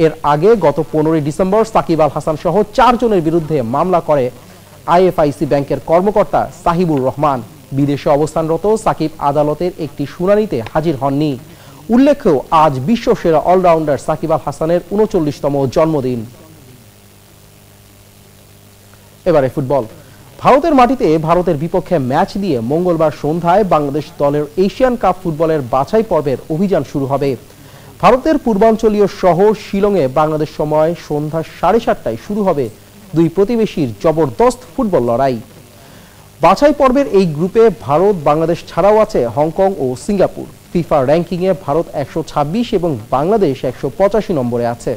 এর আগে গত 15 ডিসেম্বর সাকিব আল হাসান সহ 4 জনের বিরুদ্ধে মামলা করে আইএফআইসি ব্যাংকের কর্মকর্তা সাহিবুর রহমান। বিদেশে অবস্থানরত সাকিব আদালতের একটি শুনানিতে হাজির হননি। উল্লেখ্য আজ বিশ্বসেরা অলরাউন্ডার সাকিব আল হাসানের 39তম জন্মদিন। এবারে ফুটবল। ভারতের মাটিতে ভারতের বিপক্ষে ম্যাচ দিয়ে মঙ্গলবার সন্ধ্যায় বাংলাদেশ দলের এশিয়ান কাপ ফুটবলের বাছাই পর্বের অভিযান শুরু হবে। ভারতের পূর্বাঞ্চলীয় শহর শিলংয়ে বাংলাদেশ সময় সন্ধ্যা 7:30টায় শুরু হবে দুই প্রতিবেশীর জবরদস্ত ফুটবল লড়াই। বাছাই পর্বের এই গ্রুপে ভারত, বাংলাদেশ ছাড়াও আছে হংকং ও সিঙ্গাপুর। ফিফা র্যাঙ্কিংয়ে ভারত 126 এবং বাংলাদেশ 185 নম্বরে আছে।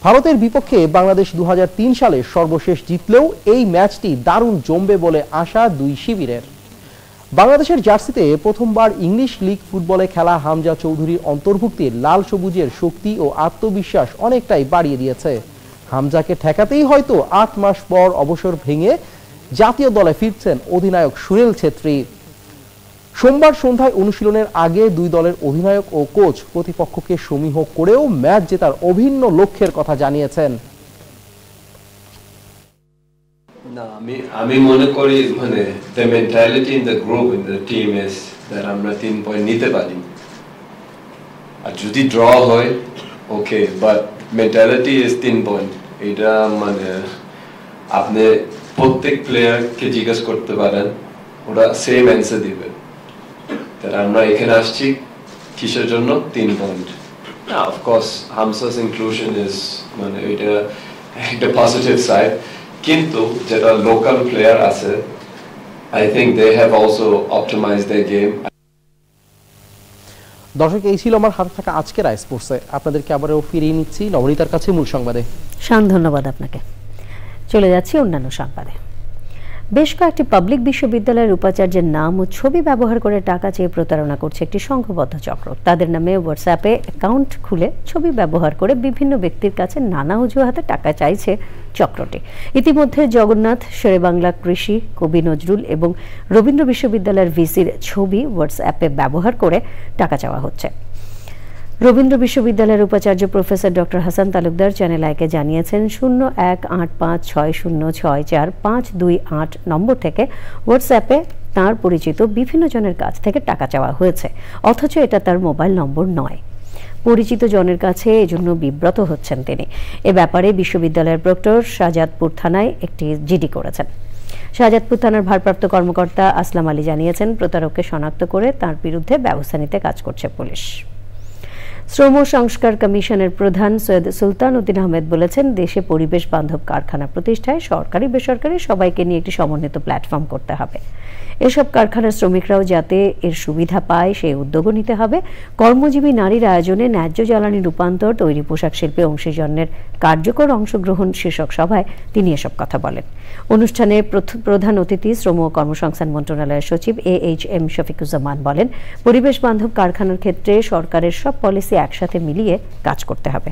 ভারতের বিপক্ষে বাংলাদেশ 2003 সালে সর্বশেষ জিতলেও এই ম্যাচটি দারুণ জমবে বলে আশা দুই শিবিরের। বাংলাদেশের জার্সিতে প্রথমবার ইংলিশ লিগ ফুটবলে খেলা হামজা চৌধুরীর অন্তর্ভুক্তি লাল সবুজের শক্তি ও আত্মবিশ্বাস অনেকটাই বাড়িয়ে দিয়েছে। হামজাকে ঠেকাতেই হয়তো 8 মাস পর অবসর ভেঙে জাতীয় দলে ফিরছেন অধিনায়ক সুনীল ছেত্রী। সোমবার সন্ধ্যায় অনুশীলনের আগে দুই দলের অধিনায়ক ও কোচ প্রতিপক্ষকে সমীহ করেও ম্যাচ জেতার অভিন্ন লক্ষ্যের কথা জানিয়েছেন। না আমি মনে করি মানে the mentality in the group in the team is that আমরা 3 পয়েন্ট নিতে পারি। আর যদি ড্র হয় ওকে, বাট মেন্টালিটি ইজ 3 পয়েন্ট। এটা মানে আপনি প্রত্যেক প্লেয়ারকে জিজ্ঞেস করতে পারেন, ওরা সেম অ্যান্সার দিবে। তার আমরা এখানে আসছি কিসের জন্য? 3 point. Of course Hamza's inclusion is মানে এটা একটা পজিটিভ সাইড, কিন্তু যেটা লোকাল প্লেয়ার আছে I think they have also optimised their game. দর্শক, এই ছিল আমার হাতে থাকা আজকের আই স্পোর্টসে। আপনাদেরকে আবারও ফিরিয়ে নিচ্ছি নবনীতার কাছে মূল সংবাদে। ধন্যবাদ আপনাকে। চলে যাচ্ছি অন্যান্য সংবাদে। বেশ কয়েকটি পাবলিক বিশ্ববিদ্যালয়ের উপাচার্যের নাম ও ছবি ব্যবহার করে টাকা চেয়ে প্রতারণা করছে একটি সংঘবদ্ধ চক্র। তাদের নামে হোয়াটসঅ্যাপে অ্যাকাউন্ট খুলে ছবি ব্যবহার করে বিভিন্ন ব্যক্তির কাছে নানা অজুহাতে টাকা চাইছে চক্রটি। ইতিমধ্যে জগন্নাথ, শেরেবাংলা কৃষি, কবি নজরুল এবং রবীন্দ্র বিশ্ববিদ্যালয়ের ভিসির ছবি হোয়াটসঅ্যাপে ব্যবহার করে টাকা চাওয়া হচ্ছে। রবীন্দ্র বিশ্ববিদ্যালয়ের উপাচার্য professor doctor Hasan Talukdar channel আইকে জানিয়েছেন 018560644528 নম্বর থেকে হোয়াটসঅ্যাপে তার পরিচিত বিভিন্ন জনের কাছ থেকে টাকা চাওয়া হয়েছে, অথচ এটা তার মোবাইল নম্বর নয়। পরিচিত জনের কাছে এজন্য বিব্রত হচ্ছেন তিনি। এ ব্যাপারে বিশ্ববিদ্যালয়ের প্রক্টর শাহজাদপুর থানায় একটি জিডি করেছেন। শাহজাদপুর থানার ভারপ্রাপ্ত কর্মকর্তা আসলাম আলী জানিয়েছেন, প্রতারককে শনাক্ত করে তার বিরুদ্ধে ব্যবস্থা নিতে কাজ করছে পুলিশ। শ্রম সংস্কার কমিশনের প্রধান সৈয়দ সুলতান উদ্দিন আহমেদ বলেছেন, দেশে পরিবেশ বান্ধব কারখানা প্রতিষ্ঠায় সরকারি বেসরকারি সবাইকে নিয়ে একটি সমন্বিত প্ল্যাটফর্ম করতে হবে। এসব কারখানার শ্রমিকরাও যাতে এর সুবিধা পায় সেই উদ্যোগও নিতে হবে। কর্মজীবী নারীর আয়োজনে ন্যায্য জ্বালানি রূপান্তর, তৈরি পোশাক শিল্পে অংশীজনের কার্যকর অংশগ্রহণ শীর্ষক সভায় তিনি এসব কথা বলেন। অনুষ্ঠানে প্রধান অতিথি শ্রম ও কর্মসংস্থান মন্ত্রণালয়ের সচিব AHM শফিকুজ্জামান বলেন, পরিবেশ বান্ধব কারখানার ক্ষেত্রে সরকারের সব পলিসি একসাথে মিলিয়ে কাজ করতে হবে।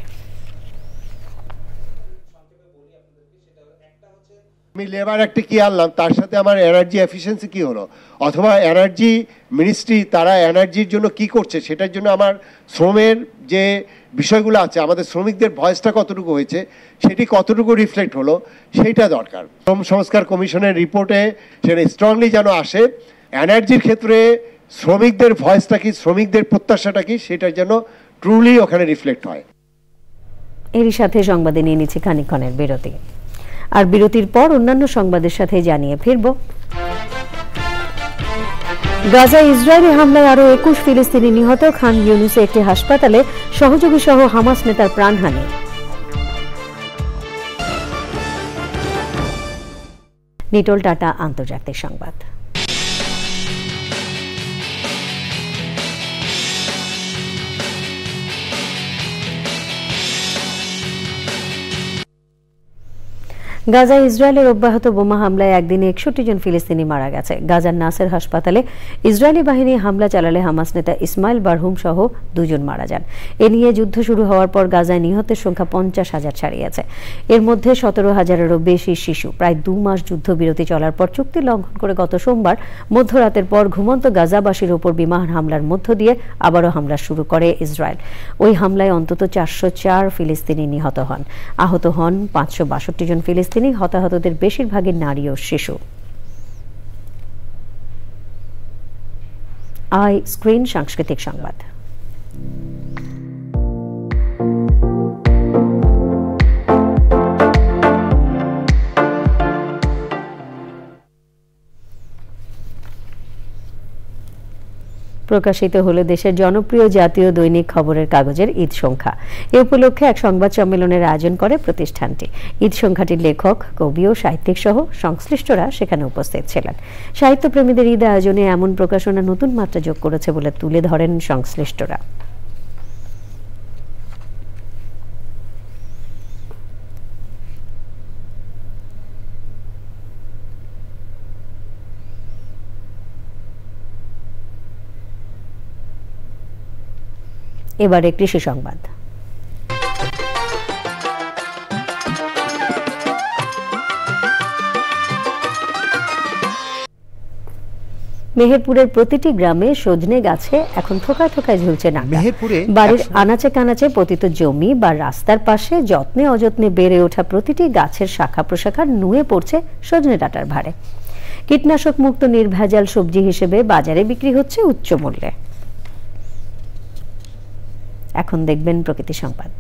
আমি লেবার অ্যাক্টে কি আনলাম, তার সাথে আমার এনার্জি এফিসিয়েন্সি কি হলো, অথবা এনার্জি মিনিস্ট্রি তারা এনার্জির জন্য কি করছে, সেটার জন্য আমার শ্রমের যে বিষয়গুলো আছে, আমাদের শ্রমিকদের ভয়েসটা কতটুকু হয়েছে, সেটি কতটুকু রিফ্লেক্ট হলো, সেইটা দরকার। শ্রম সংস্কার কমিশনের রিপোর্টে সেটা স্ট্রংলি যেন আসে, এনার্জির ক্ষেত্রে শ্রমিকদের ভয়েসটা কি, শ্রমিকদের প্রত্যাশাটা কি, সেটা যেন ট্রুলি ওখানে রিফ্লেক্ট হয়। এরই সাথে সংবাদে নিয়ে নিচ্ছে খানিকক্ষণের বিরতি, আর বিরতির পর অন্যান্য সংবাদের সাথে জানিয়ে ফিরব। গাজায় ইসরায়েলি হামলায় আরো 21 ফিলিস্তিনি নিহত, খান ইউনুসে একটি হাসপাতালে সহযোগী সহ হামাস নেতার প্রাণহানি। নিটোল টাটা আন্তর্জাতিক সংবাদ। গাজায় ইসরায়েলের অব্যাহত বোমা হামলায় একদিনে 61 জন ফিলিস্তিনি মারা গেছে। গাজার নাসের হাসপাতালে ইসরায়েলি বাহিনী হামলা চালালে হামাস নেতা ইসমাইল বারহুম সহ 2 জন মারা যান। এ নিয়ে যুদ্ধ শুরু হওয়ার পর গাজায় নিহতের সংখ্যা 50,000 ছাড়িয়েছে। এর মধ্যে 17,000-এরও বেশি শিশু। প্রায় 2 মাস যুদ্ধবিরতি চলার পর চুক্তি লঙ্ঘন করে গত সোমবার মধ্যরাতের পর ঘুমন্ত গাজাবাসীর ওপর বিমান হামলার মধ্য দিয়ে আবারও হামলা শুরু করে ইসরায়েল। ওই হামলায় অন্তত 404 ফিলিস্তিনি নিহত হন। আহত হন 562 জন ফিলিস্তিনি। হতাহতদের বেশিরভাগই নারী ও শিশু। আই স্ক্রিন সাংস্কৃতিক সংবাদ। প্রকাশিত হলো দেশের জনপ্রিয় জাতীয় দৈনিক খবরের কাগজের ঈদ সংখ্যা। এ উপলক্ষে এক সংবাদ সম্মেলনের আয়োজন করে প্রতিষ্ঠানটি। ঈদ সংখ্যাটির লেখক, কবি ও সাহিত্যিক সহ সংশ্লিষ্টরা সেখানে উপস্থিত ছিলেন। সাহিত্যপ্রেমীদের ঈদ আয়োজনে এমন প্রকাশনা নতুন মাত্রা যোগ করেছে বলে তুলে ধরেন সংশ্লিষ্টরা। এবারে কৃষি সংবাদ। মেহেরপুরের প্রতিটি গ্রামে সজনে গাছে এখন থোকায় থোকায় ঝুলছে না। বাড়ির আনাচে কানাচে পতিত জমি বা রাস্তার পাশে যত্নে অযত্নে বেড়ে ওঠা প্রতিটি গাছের শাখা প্রশাখা নুয়ে পড়ছে সজনে ডাঁটার ভারে। কীটনাশক মুক্ত নির্ভেজাল সবজি হিসেবে বাজারে বিক্রি হচ্ছে উচ্চ মূল্যে। এখন দেখবেন প্রকৃতি সংবাদ।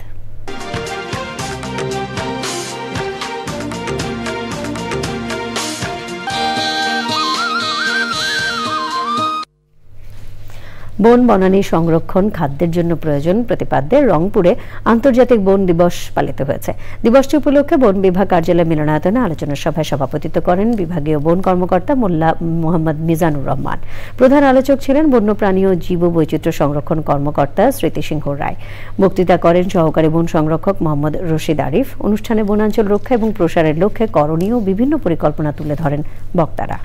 বন বনানী সংরক্ষণ খাদ্যের জন্য প্রয়োজন প্রতিপাদ্যে রংপুরে আন্তর্জাতিক বন দিবস পালিত হয়েছে। দিবসটি উপলক্ষে বন বিভাগ কার্যালয় মিলনায়তনে আলোচনা সভায় সভাপতিত্ব করেন বিভাগীয় বন কর্মকর্তা মোল্লা মোহাম্মদ মিজানুর রহমান। প্রধান আলোচক ছিলেন বন্যপ্রাণী ও জীব বৈচিত্র্য সংরক্ষণ কর্মকর্তা স্মৃতি সিংহ রায়। বক্তৃতা করেন সহকারী বন সংরক্ষক মোহাম্মদ রশিদ আরিফ। অনুষ্ঠানে বনাঞ্চল রক্ষা এবং প্রসারের লক্ষ্যে করণীয় বিভিন্ন পরিকল্পনা তুলে ধরেন বক্তারা।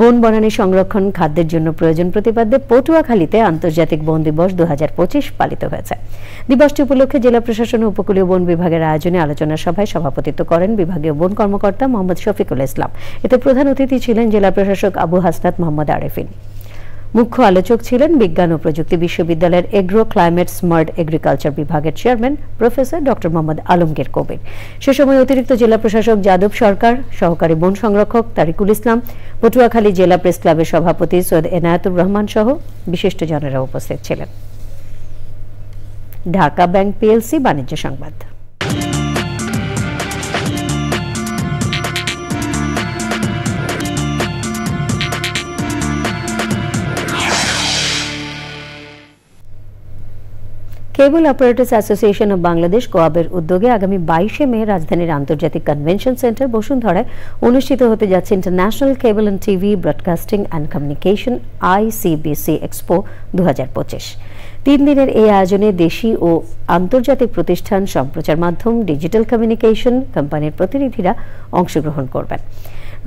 বন বনানী সংরক্ষণ খাদ্যের জন্য প্রয়োজন প্রতিপাদ্যে পটুয়াখালীতে আন্তর্জাতিক বন দিবস 2025 পালিত হয়েছে। দিবসটি উপলক্ষে জেলা প্রশাসন ও উপকূলীয় বন বিভাগের আয়োজনে আলোচনা সভায় সভাপতিত্ব করেন বিভাগীয় বন কর্মকর্তা মোহাম্মদ শফিকুল ইসলাম। এতে প্রধান অতিথি ছিলেন জেলা প্রশাসক আবু হাসনাত মোহাম্মদ আরেফিন। মুখ্য আলোচক ছিলেন বিজ্ঞান ও প্রযুক্তি বিশ্ববিদ্যালয়ের এগ্রো ক্লাইমেট স্মার্ট এগ্রিকালচার বিভাগের chairman professor doctor Mohammad Alamgir Kabir. সে সময় অতিরিক্ত জেলা প্রশাসক যাদব সরকার, সহকারী বন সংরক্ষক তারিকুল ইসলাম, পটুয়াখালী জেলা প্রেস ক্লাবের সভাপতি সৈয়দ এনায়েতুর রহমান সহ বিশিষ্টজনেরা উপস্থিত ছিলেন। ঢাকা ব্যাংক পিএলসি বাণিজ্য সংবাদ। কেবল অপারেটর্স অ্যাসোসিয়েশন অব বাংলাদেশ কোয়াবের উদ্যোগে আগামী 22 মে রাজধানীর আন্তর্জাতিক কনভেনশন সেন্টার বসুন্ধরায় অনুষ্ঠিত হতে যাচ্ছে international cable and TV broadcasting and communication ICBC expo 2025। 3 দিনের এই আয়োজনে দেশি ও আন্তর্জাতিক প্রতিষ্ঠান, সম্প্রচার মাধ্যম, ডিজিটাল কমিউনিকেশন কোম্পানির প্রতিনিধিরা অংশগ্রহণ করবেন।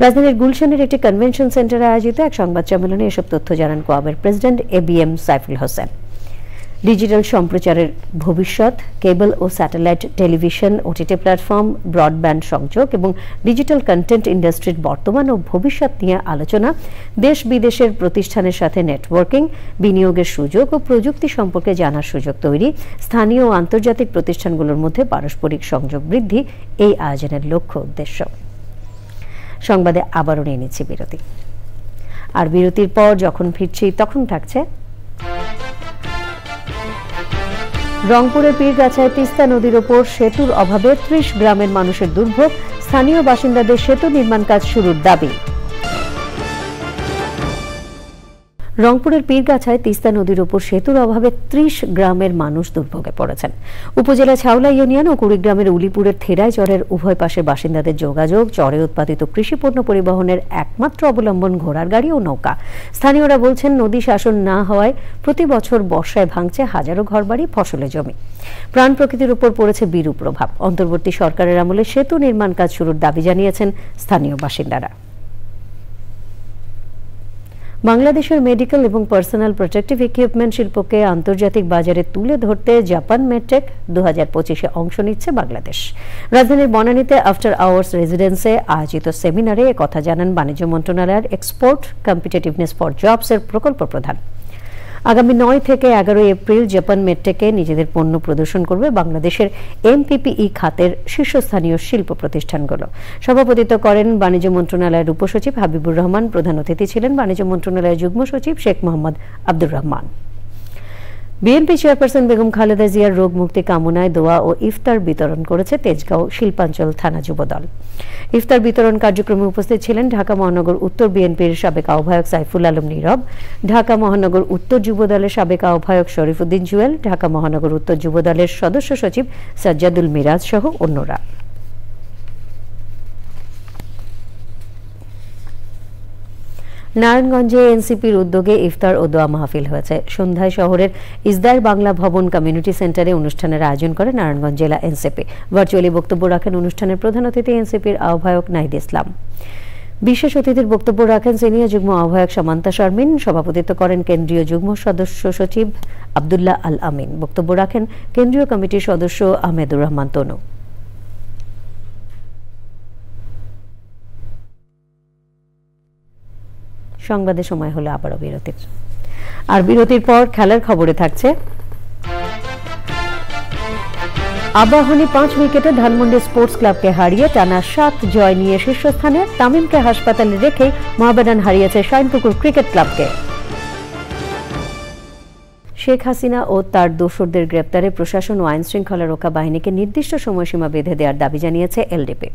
রাজধানীর গুলশানের একটি কনভেনশন সেন্টারে আয়োজিত এক সংবাদ সম্মেলনে এসব তথ্য জানান কোয়াবের president ABM Saiful Hossain. Digital সম্প্রচারের ভবিষ্যৎ, কেবল ও satellite television, OTT platform, broadband সংযোগ এবং ডিজিটাল কন্টেন্ট ইন্ডাস্ট্রির বর্তমান ও ভবিষ্যৎ নিয়ে আলোচনা, দেশ বিদেশের প্রতিষ্ঠানের সাথে নেটওয়ার্কিং, বিনিয়োগের সুযোগ ও প্রযুক্তি সম্পর্কে জানার সুযোগ তৈরি, স্থানীয় ও আন্তর্জাতিক প্রতিষ্ঠানগুলোর মধ্যে পারস্পরিক সংযোগ বৃদ্ধি এই আয়োজনের লক্ষ্য উদ্দেশ্য। সংবাদে আবারও নিয়ে নিচ্ছি বিরতি। আর বিরতির পর যখন ফিরছি তখন থাকছে রংপুরের পীরগাছায় তিস্তা নদীর ওপর সেতুর অভাবে 30 গ্রামের মানুষের দুর্ভোগ, স্থানীয় বাসিন্দাদের সেতু নির্মাণ কাজ শুরুর দাবি। রংপুরের পীরগাছায় তিস্তা নদীর ওপর সেতুর অভাবে 30 গ্রামের মানুষ দুর্ভোগে পড়েছেন। উপজেলা ছাউলা ইউনিয়ন ও কুড়িগ্রামের উলিপুরের থেরাই চরের উভয় পাশের বাসিন্দাদের যোগাযোগ, চরে উৎপাদিত কৃষিপণ্য পরিবহনের একমাত্র অবলম্বন ঘোড়ার গাড়ি ও নৌকা। স্থানীয়রা বলছেন নদী শাসন না হওয়ায় প্রতি বছর বর্ষায় ভাঙছে হাজারো ঘরবাড়ি, ফসলের জমি। প্রাণ প্রকৃতির উপর পড়েছে বিরূপ প্রভাব। অন্তর্বর্তী সরকারের আমলে সেতু নির্মাণ কাজ শুরুর দাবি জানিয়েছেন স্থানীয় বাসিন্দারা। বাংলাদেশের মেডিকেল এবং পার্সোনাল প্রোটেক্টিভ ইকুইপমেন্ট শিল্পকে আন্তর্জাতিক বাজারে তুলে ধরতে জাপান মেডটেক 2025-এ অংশ নিচ্ছে বাংলাদেশ। রাজধানীর বনানীতে আফটার আওয়ার্স রেজিডেন্সে আয়োজিত সেমিনারে একথা জানান বাণিজ্য মন্ত্রণালয়ের এক্সপোর্ট কম্পিটিটিভনেস ফর জবস এর প্রকল্প প্রধান। আগামী 9 থেকে 11 এপ্রিল জাপান মেডটেকে নিজেদের পণ্য প্রদর্শন করবে বাংলাদেশের MPPE খাতের শীর্ষস্থানীয় শিল্প প্রতিষ্ঠানগুলো। সভাপতিত্ব করেন বাণিজ্য মন্ত্রণালয়ের উপসচিব হাবিবুর রহমান। প্রধান অতিথি ছিলেন বাণিজ্য মন্ত্রণালয়ের যুগ্ম সচিব শেখ মোহাম্মদ আব্দুর রহমান। বিএনপি চেয়ারপারসন বেগম খালেদা জিয়ার রোগ মুক্তি কামনায় দোয়া ও ইফতার বিতরণ করেছে তেজগাঁও শিল্পাঞ্চল থানা যুবদল। ইফতার বিতরণ কার্যক্রমে উপস্থিত ছিলেন ঢাকা মহানগর উত্তর বিএনপির সাবেক আহ্বায়ক সাইফুল আলম নীরব, ঢাকা মহানগর উত্তর যুবদলের সাবেক আহ্বায়ক শরীফুদ্দিন জুয়েল, ঢাকা মহানগর উত্তর যুবদলের সদস্য সচিব সাজ্জাদুল মিরাজ সহ অন্যরা। নারায়ণগঞ্জে এনসিপির উদ্যোগে ইফতার ও দোয়া মাহফিল হয়েছে। সন্ধ্যায় শহরের ইসদার বাংলা ভবন কমিউনিটি সেন্টারে অনুষ্ঠানের আয়োজন করে নারায়ণগঞ্জ জেলা এনসিপি। ভার্চুয়ালি বক্তব্য রাখেন অনুষ্ঠানের প্রধান অতিথি এনসিপির আহ্বায়ক নাহিদ ইসলাম। বিশেষ অতিথির বক্তব্য রাখেন সিনিয়র যুগ্ম আহ্বায়ক সামান্তা শারমিন। সভাপতিত্ব করেন কেন্দ্রীয় যুগ্ম সদস্য সচিব আব্দুল্লাহ আল আমিন। বক্তব্য রাখেন কেন্দ্রীয় কমিটির সদস্য আহমেদুর রহমান তনু। সংবাদের সময় হলো আবারও বিরতির। আর বিরতির পর খেলার খবরে থাকছে আবাহনী 5 উইকেটে ধানমন্ডি স্পোর্টস ক্লাবকে হারিয়ে টানা 7 জয় নিয়ে শীর্ষস্থানে। তামিমকে হাসপাতালে রেখে মোহামেডান হারিয়েছে শাইনপুকুর ক্রিকেট ক্লাবকে। শেখ হাসিনা ও তার দোসরদের গ্রেপ্তারে প্রশাসন ও আইন শৃঙ্খলা রক্ষা বাহিনীকে নির্দিষ্ট সময়সীমা বেঁধে দেওয়ার দাবি জানিয়েছে এলডিপি।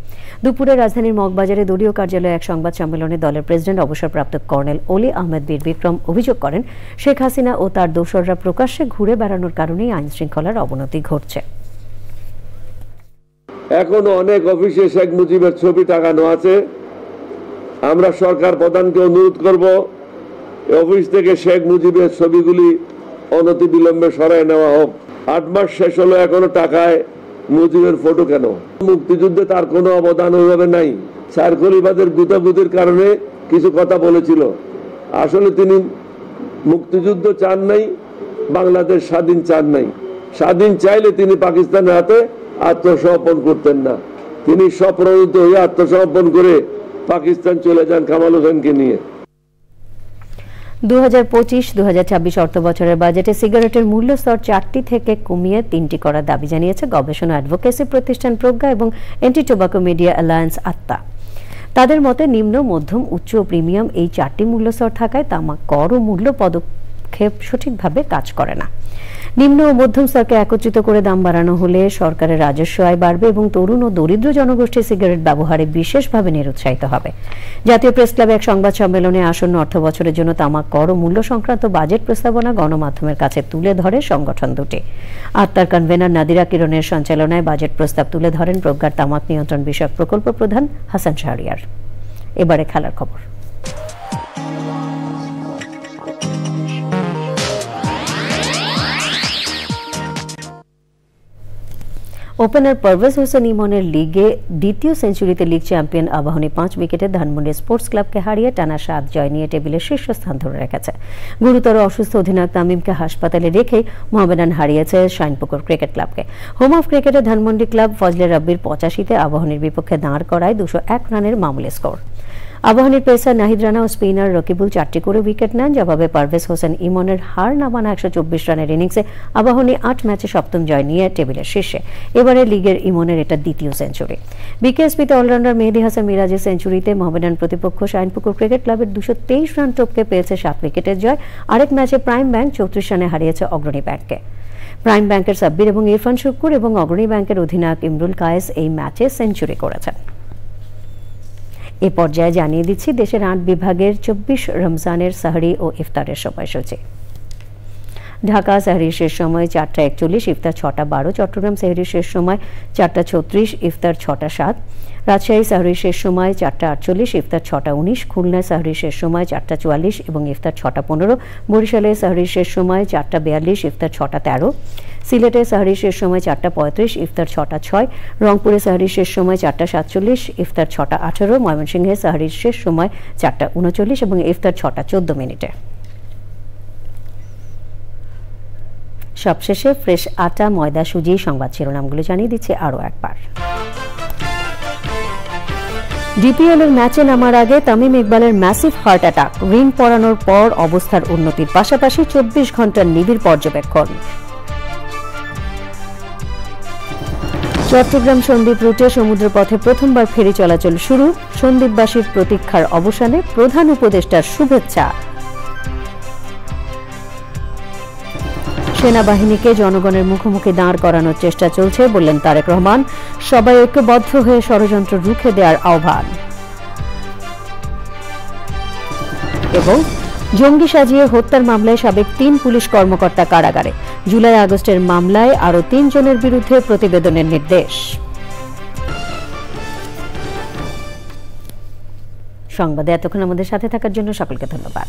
দুপুরে রাজধানীর মগবাজারে দলীয় কার্যালয়ে এক সংবাদ সম্মেলনে দলের প্রেসিডেন্ট অবসরপ্রাপ্ত কর্নেল অলি আহমেদ বীর বিক্রম অভিযোগ করেন, শেখ হাসিনা ও তার দোসররা প্রকাশ্যে ঘুরে বেড়ানোর কারণেই আইন শৃঙ্খলার অবনতি ঘটছে। এখনো অনেক অফিসে শেখ মুজিবের ছবি টাঙানো আছে। আমরা সরকার প্রধানকে অনুরোধ করব, অফিস থেকে শেখ মুজিবের ছবিগুলি অনতি বিলম্বে সরায় নেওয়া হোক। 8 মাস শেষ হলো, এখনো টাকায় মুজিবের ফটো কেন? মুক্তিযুদ্ধে তার কোনো অবদান ওইভাবে নাই। সার্কলিবাদের গুতাগুতির কারণে কিছু কথা বলেছিল। আসলে তিনি মুক্তিযুদ্ধ চান নাই, বাংলাদেশ স্বাধীন চান নাই। স্বাধীন চাইলে তিনি পাকিস্তানের হাতে আত্মসমর্পণ করতেন না। তিনি স্বপ্রণোদিত হয়ে আত্মসমর্পণ করে পাকিস্তান চলে যান কামাল হোসেনকে নিয়ে। 2025-2026 অর্থ বছরের বাজেটে সিগারেটের মূল্য স্তর 4টি থেকে কমিয়ে 3টি করার দাবি জানিয়েছে গবেষণা অ্যাডভোকেসি প্রতিষ্ঠান প্রজ্ঞা এবং এন্টি টোবাকো মিডিয়া অ্যালায়েন্স আত্মা। তাদের মতে নিম্ন, মধ্যম, উচ্চ ও প্রিমিয়াম এই 4টি মূল্য স্তর থাকায় তামাক কর ও মূল্য পদক্ষেপ সঠিকভাবে কাজ করে না। নিম্ন ও মধ্যম স্তরকে একত্রিত করে দাম বাড়ানো হলে সরকারের রাজস্ব আয় বাড়বে এবং তরুণ ও দরিদ্র জনগোষ্ঠী সিগারেট ব্যবহারে বিশেষভাবে নিরুৎসাহিত হবে। জাতীয় প্রেস ক্লাবে এক সংবাদ সম্মেলনে আসন্ন অর্থ বছরের জন্য তামাক কর ও মূল্য সংক্রান্ত বাজেট প্রস্তাবনা গণমাধ্যমের কাছে তুলে ধরে সংগঠন দুটি। আত্মার কনভেনার নাদিরা কিরণের সঞ্চালনায় বাজেট প্রস্তাব তুলে ধরেন প্রজ্ঞার তামাক নিয়ন্ত্রণ বিষয়ক প্রকল্প প্রধান হাসান শাহরিয়ার। এবারে খেলার খবর। ওপেনার পারভেজ হোসেন ইমনের লিগে দ্বিতীয় সেঞ্চুরিতে লিগ চ্যাম্পিয়ন আবাহনী 5 উইকেটে ধানমন্ডি স্পোর্টস ক্লাবকে হারিয়ে টানা 7 জয় নিয়ে টেবিলের শীর্ষস্থান ধরে রেখেছে। গুরুতর অসুস্থ অধিনায়ক তামিমকে হাসপাতালে রেখেই মোহামেডান হারিয়েছে শাইনপুকুর ক্রিকেট ক্লাবকে। হোম অফ ক্রিকেটে ধানমন্ডি ক্লাব ফজলে রাব্বির 85-তে আবাহনীর বিপক্ষে দাঁড় করায় 201 রানের মামুলি স্কোর। আবাহনীর পেসার নাহিদ রানা ও স্পিনার রকিবুল 4টি করে উইকেট নেন। জবাবে পারভেজ হোসেন ইমনের হার না মানা 124 রানের ইনিংসে আবাহনী 8 ম্যাচে 7ম জয় নিয়ে টেবিলের শীর্ষে। এবারে লিগের ইমনের এটা দ্বিতীয় সেঞ্চুরি। বিকেএসপিতে অলরাউন্ডার মেহেদী হাসান মিরাজের সেঞ্চুরিতে মোহামেডান প্রতিপক্ষ শাইনপুকুর ক্রিকেট ক্লাবের 223 রান টপকে পেয়েছে 7 উইকেটের জয়। আরেক ম্যাচে প্রাইম ব্যাংক 34 রানে হারিয়েছে অগ্রণী ব্যাংককে। প্রাইম ব্যাংকের সাব্বির এবং ইরফান শুক্কুর এবং অগ্রণী ব্যাংকের অধিনায়ক ইমরুল কায়েস এই ম্যাচে সেঞ্চুরি করেছেন। এ পর্যায়ে জানিয়ে দিচ্ছি দেশের 8 বিভাগের 24 রমজানের সাহরি ও ইফতারের সময়সূচি। ঢাকা সাহরির শেষ সময় 4টা 41, ইফতার 6টা 12। চট্টগ্রাম সাহরির শেষ সময় 4টা 36, ইফতার 6টা 7। রাজশাহী সাহরির শেষ সময় 4টা 48, ইফতার 6টা 19। খুলনা সাহরির শেষ সময় 4টা 44 এবং ইফতার 6টা 15। বরিশালে সাহরির শেষ সময় 4টা 42, ইফতার 6টা 13। সিলেটে সাহরির শেষ সময় 4টা 35, ইফতার 6টা 6। রংপুরে সাহরির শেষ সময় 4টা 47, ইফতার 6টা 18। ময়মনসিংহে সাহরির শেষ সময় 4টা 39 এবং ইফতার 6টা 14 মিনিটে। সবশেষে ফ্রেশ আটা, ময়দা, সুজি সংবাদ শিরোনামগুলো জানিয়ে দিচ্ছে আরও একবার। ডিপিএল এর ম্যাচে নামার আগে তামিম ইকবালের ম্যাসিভ হার্ট অ্যাটাক, ঋণ পড়ানোর পর অবস্থার উন্নতির পাশাপাশি 24 ঘন্টার নিবিড় পর্যবেক্ষণ। চট্টগ্রাম সন্দ্বীপ রুটে সমুদ্রপথে প্রথমবার ফেরি চলাচল শুরু, সন্দ্বীপবাসীর প্রতীক্ষার অবসানে প্রধান উপদেষ্টার শুভেচ্ছা। সেনাবাহিনীকে জনগণের মুখোমুখি দাঁড় করানোর চেষ্টা চলছে বললেন তারেক রহমান। সবাই ঐক্যবদ্ধ হয়ে ষড়যন্ত্র রুখে দেওয়ার আহ্বান। এবং জঙ্গি সাজিয়ে হত্যার মামলায় সাবেক 3 পুলিশ কর্মকর্তা কারাগারে। জুলাই আগস্টের মামলায় আরও 3 জনের বিরুদ্ধে প্রতিবেদনের নির্দেশ। সংবাদে এতক্ষণ আমাদের সাথে থাকার জন্য সকলকে ধন্যবাদ।